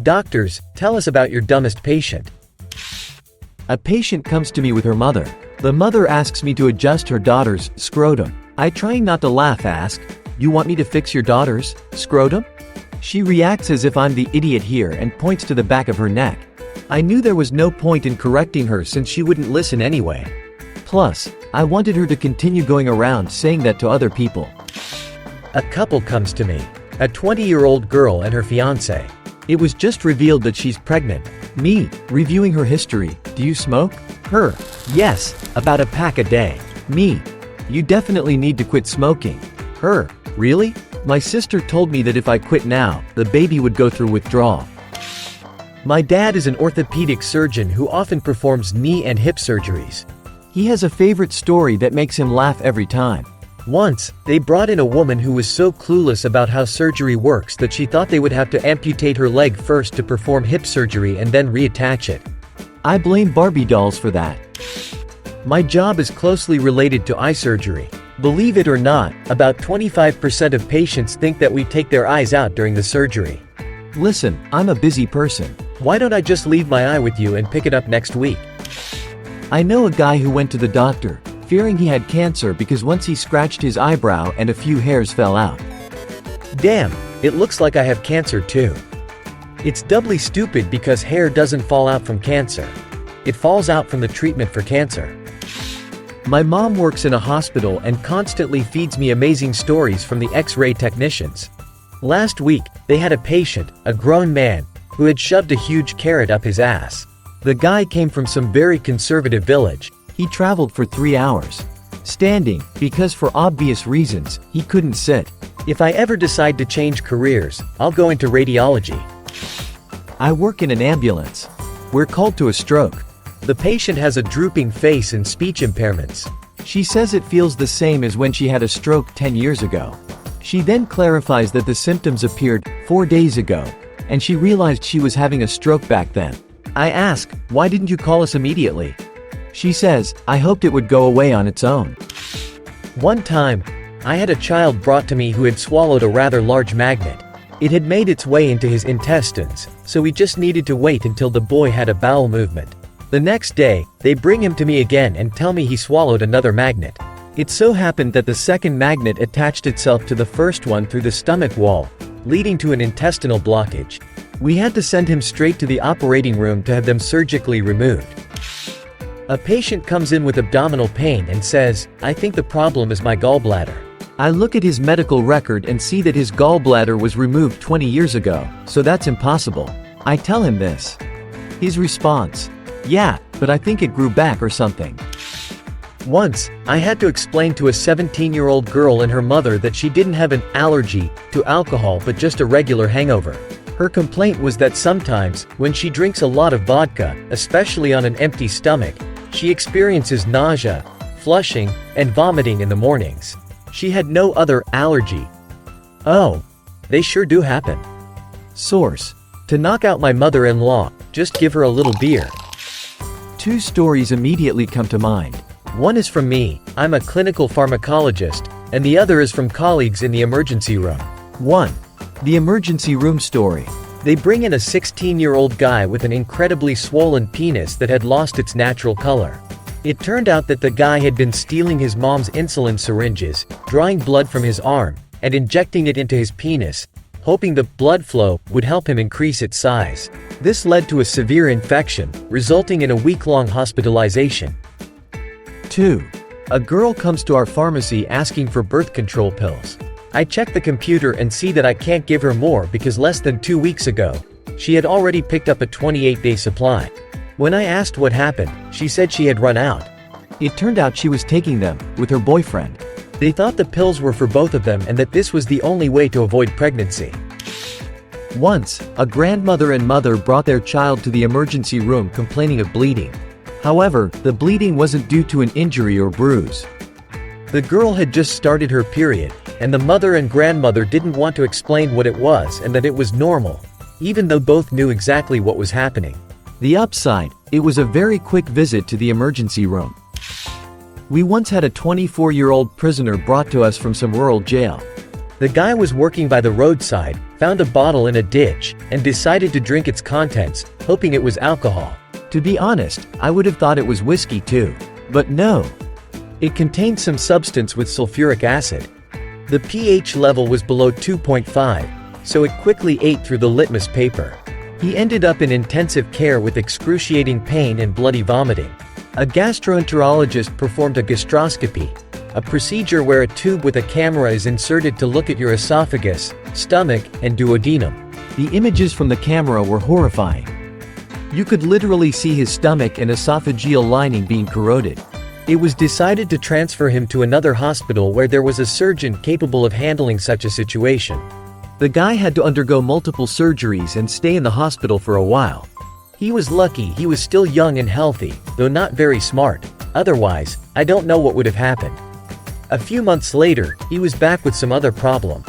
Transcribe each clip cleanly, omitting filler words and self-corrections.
Doctors, tell us about your dumbest patient. A patient comes to me with her mother. The mother asks me to adjust her daughter's scrotum. I, trying not to laugh, ask, "You want me to fix your daughter's scrotum?" She reacts as if I'm the idiot here and points to the back of her neck. I knew there was no point in correcting her since she wouldn't listen anyway. Plus, I wanted her to continue going around saying that to other people. A couple comes to me. A 20-year-old girl and her fiancé. It was just revealed that she's pregnant. Me, reviewing her history. "Do you smoke?" Her, "Yes, about a pack a day." Me, "You definitely need to quit smoking." Her, "Really? My sister told me that if I quit now, the baby would go through withdrawal." My dad is an orthopedic surgeon who often performs knee and hip surgeries. He has a favorite story that makes him laugh every time. Once, they brought in a woman who was so clueless about how surgery works that she thought they would have to amputate her leg first to perform hip surgery and then reattach it. I blame Barbie dolls for that. My job is closely related to eye surgery. Believe it or not, about 25% of patients think that we take their eyes out during the surgery. Listen, I'm a busy person. Why don't I just leave my eye with you and pick it up next week? I know a guy who went to the doctor, fearing he had cancer because once he scratched his eyebrow and a few hairs fell out. Damn, it looks like I have cancer too. It's doubly stupid because hair doesn't fall out from cancer. It falls out from the treatment for cancer. My mom works in a hospital and constantly feeds me amazing stories from the X-ray technicians. Last week, they had a patient, a grown man, who had shoved a huge carrot up his ass. The guy came from some very conservative village. He traveled for 3 hours. Standing, because for obvious reasons, he couldn't sit. If I ever decide to change careers, I'll go into radiology. I work in an ambulance. We're called to a stroke. The patient has a drooping face and speech impairments. She says it feels the same as when she had a stroke 10 years ago. She then clarifies that the symptoms appeared 4 days ago, and she realized she was having a stroke back then. I ask, "Why didn't you call us immediately?" She says, "I hoped it would go away on its own." One time, I had a child brought to me who had swallowed a rather large magnet. It had made its way into his intestines, so we just needed to wait until the boy had a bowel movement. The next day, they bring him to me again and tell me he swallowed another magnet. It so happened that the second magnet attached itself to the first one through the stomach wall, leading to an intestinal blockage. We had to send him straight to the operating room to have them surgically removed. A patient comes in with abdominal pain and says, "I think the problem is my gallbladder." I look at his medical record and see that his gallbladder was removed 20 years ago, so that's impossible. I tell him this. His response, "Yeah, but I think it grew back or something." Once, I had to explain to a 17-year-old girl and her mother that she didn't have an allergy to alcohol but just a regular hangover. Her complaint was that sometimes, when she drinks a lot of vodka, especially on an empty stomach, she experiences nausea, flushing, and vomiting in the mornings. She had no other allergy. Oh, they sure do happen. Source: to knock out my mother-in-law, just give her a little beer. 2 stories immediately come to mind. One is from me, I'm a clinical pharmacologist, and the other is from colleagues in the emergency room. 1. The emergency room story. They bring in a 16-year-old guy with an incredibly swollen penis that had lost its natural color. It turned out that the guy had been stealing his mom's insulin syringes, drawing blood from his arm, and injecting it into his penis, hoping the blood flow would help him increase its size. This led to a severe infection, resulting in a week-long hospitalization. 2. A girl comes to our pharmacy asking for birth control pills. I check the computer and see that I can't give her more because less than 2 weeks ago, she had already picked up a 28-day supply. When I asked what happened, she said she had run out. It turned out she was taking them with her boyfriend. They thought the pills were for both of them and that this was the only way to avoid pregnancy. Once, a grandmother and mother brought their child to the emergency room complaining of bleeding. However, the bleeding wasn't due to an injury or bruise. The girl had just started her period, and the mother and grandmother didn't want to explain what it was and that it was normal, even though both knew exactly what was happening. The upside, it was a very quick visit to the emergency room. We once had a 24-year-old prisoner brought to us from some rural jail. The guy was working by the roadside, found a bottle in a ditch, and decided to drink its contents, hoping it was alcohol. To be honest, I would have thought it was whiskey too. But no. It contained some substance with sulfuric acid. The pH level was below 2.5, so it quickly ate through the litmus paper. He ended up in intensive care with excruciating pain and bloody vomiting. A gastroenterologist performed a gastroscopy, a procedure where a tube with a camera is inserted to look at your esophagus, stomach, and duodenum. The images from the camera were horrifying. You could literally see his stomach and esophageal lining being corroded. It was decided to transfer him to another hospital where there was a surgeon capable of handling such a situation. The guy had to undergo multiple surgeries and stay in the hospital for a while. He was lucky he was still young and healthy, though not very smart. Otherwise, I don't know what would have happened. A few months later, he was back with some other problem.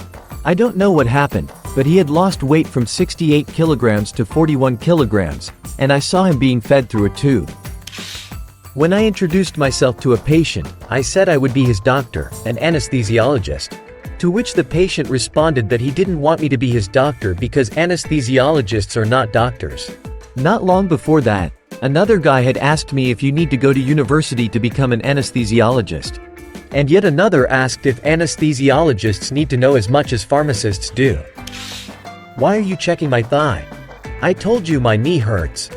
I don't know what happened, but he had lost weight from 68 kilograms to 41 kilograms, and I saw him being fed through a tube. When I introduced myself to a patient, I said I would be his doctor, an anesthesiologist. To which the patient responded that he didn't want me to be his doctor because anesthesiologists are not doctors. Not long before that, another guy had asked me if you need to go to university to become an anesthesiologist. And yet another asked if anesthesiologists need to know as much as pharmacists do. Why are you checking my thigh? I told you my knee hurts.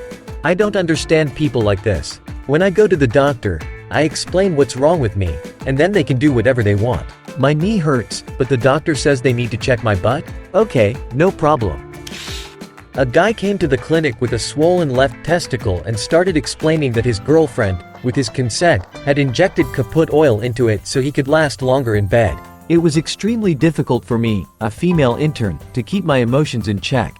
I don't understand people like this. When I go to the doctor, I explain what's wrong with me, and then they can do whatever they want. My knee hurts, but the doctor says they need to check my butt? Okay, no problem. A guy came to the clinic with a swollen left testicle and started explaining that his girlfriend, with his consent, had injected kaput oil into it so he could last longer in bed. It was extremely difficult for me, a female intern, to keep my emotions in check.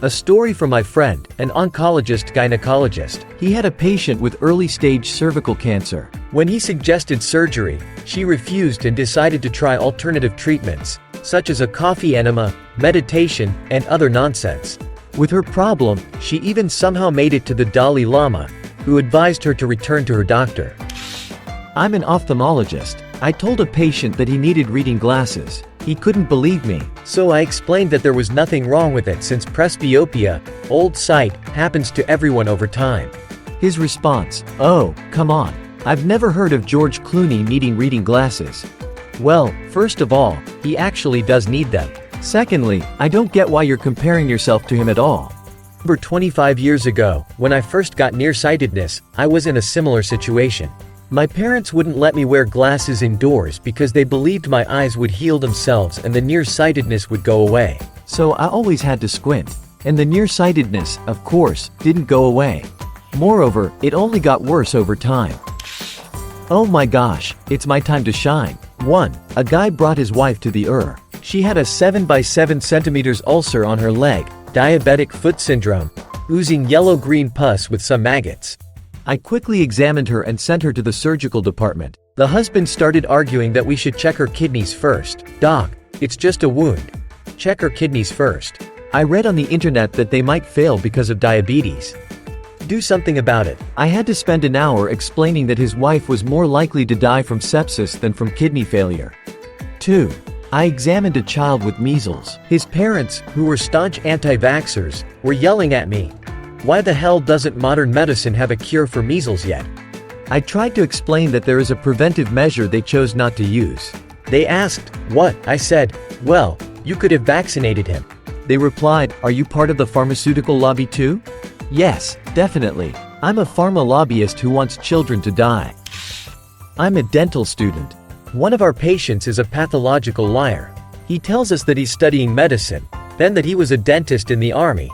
A story from my friend, an oncologist-gynecologist. He had a patient with early-stage cervical cancer. When he suggested surgery, she refused and decided to try alternative treatments, such as a coffee enema, meditation, and other nonsense. With her problem, she even somehow made it to the Dalai Lama, who advised her to return to her doctor. I'm an ophthalmologist. I told a patient that he needed reading glasses. He couldn't believe me. So I explained that there was nothing wrong with it since presbyopia, old sight, happens to everyone over time. His response, "Oh, come on. I've never heard of George Clooney needing reading glasses." Well, first of all, he actually does need them. Secondly, I don't get why you're comparing yourself to him at all. Over 25 years ago, when I first got nearsightedness, I was in a similar situation. My parents wouldn't let me wear glasses indoors because they believed my eyes would heal themselves and the nearsightedness would go away. So I always had to squint. And the nearsightedness, of course, didn't go away. Moreover, it only got worse over time. Oh my gosh, it's my time to shine. 1. A guy brought his wife to the ER. She had a 7 by 7 centimeters ulcer on her leg, diabetic foot syndrome, oozing yellow-green pus with some maggots. I quickly examined her and sent her to the surgical department. The husband started arguing that we should check her kidneys first. Doc, it's just a wound. Check her kidneys first. I read on the internet that they might fail because of diabetes. Do something about it. I had to spend an hour explaining that his wife was more likely to die from sepsis than from kidney failure. 2. I examined a child with measles. His parents, who were staunch anti-vaxxers, were yelling at me. Why the hell doesn't modern medicine have a cure for measles yet? I tried to explain that there is a preventive measure they chose not to use. They asked, what? I said, well, you could have vaccinated him. They replied, are you part of the pharmaceutical lobby too? Yes, definitely. I'm a pharma lobbyist who wants children to die. I'm a dental student. One of our patients is a pathological liar. He tells us that he's studying medicine, then that he was a dentist in the army.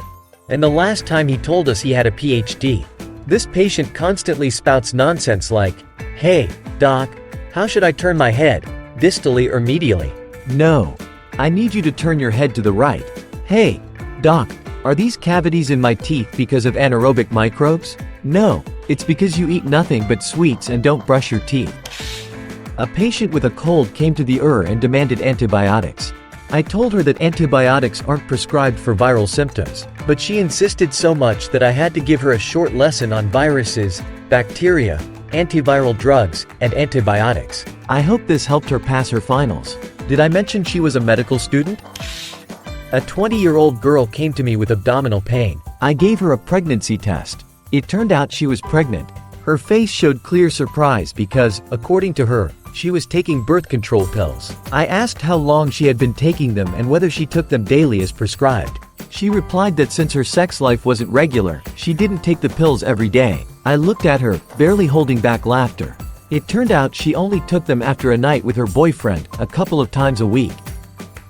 And the last time he told us he had a PhD. This patient constantly spouts nonsense like, hey, doc, how should I turn my head, distally or medially? No. I need you to turn your head to the right. Hey, doc, are these cavities in my teeth because of anaerobic microbes? No, it's because you eat nothing but sweets and don't brush your teeth. A patient with a cold came to the ER and demanded antibiotics. I told her that antibiotics aren't prescribed for viral symptoms, but she insisted so much that I had to give her a short lesson on viruses, bacteria, antiviral drugs, and antibiotics. I hope this helped her pass her finals. Did I mention she was a medical student? A 20-year-old girl came to me with abdominal pain. I gave her a pregnancy test. It turned out she was pregnant. Her face showed clear surprise because, According to her, she was taking birth control pills. I asked how long she had been taking them and whether she took them daily as prescribed. She replied that since her sex life wasn't regular, she didn't take the pills every day. I looked at her, barely holding back laughter. It turned out she only took them after a night with her boyfriend, a couple of times a week.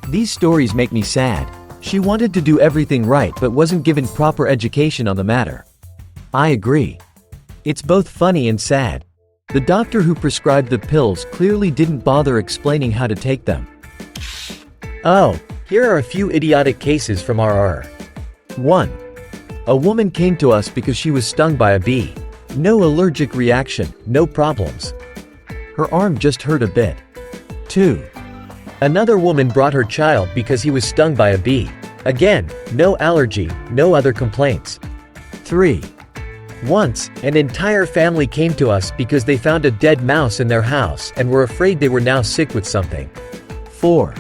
These stories make me sad. She wanted to do everything right but wasn't given proper education on the matter. I agree. It's both funny and sad. The doctor who prescribed the pills clearly didn't bother explaining how to take them. Oh, here are a few idiotic cases from RR. 1. A woman came to us because she was stung by a bee. No allergic reaction, no problems. Her arm just hurt a bit. 2. Another woman brought her child because he was stung by a bee. Again, no allergy, no other complaints. 3. Once, an entire family came to us because they found a dead mouse in their house and were afraid they were now sick with something. 4.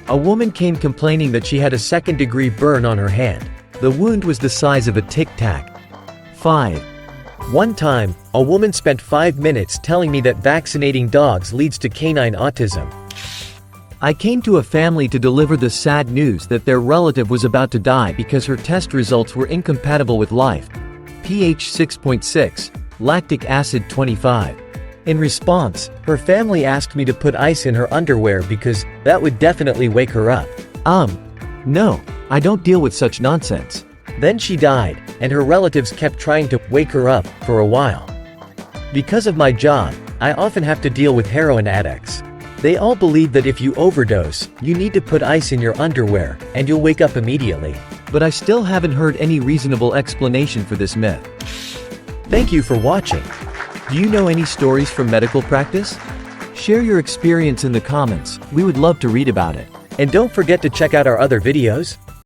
A woman came complaining that she had a second-degree burn on her hand. The wound was the size of a tic-tac. 5. One time, a woman spent 5 minutes telling me that vaccinating dogs leads to canine autism. I came to a family to deliver the sad news that their relative was about to die because her test results were incompatible with life. pH 6.6, lactic acid 25. In response, her family asked me to put ice in her underwear because that would definitely wake her up. No, I don't deal with such nonsense. Then she died, and her relatives kept trying to wake her up for a while. Because of my job, I often have to deal with heroin addicts. They all believe that if you overdose, you need to put ice in your underwear, and you'll wake up immediately. But I still haven't heard any reasonable explanation for this myth. Thank you for watching. Do you know any stories from medical practice? Share your experience in the comments, we would love to read about it. And don't forget to check out our other videos.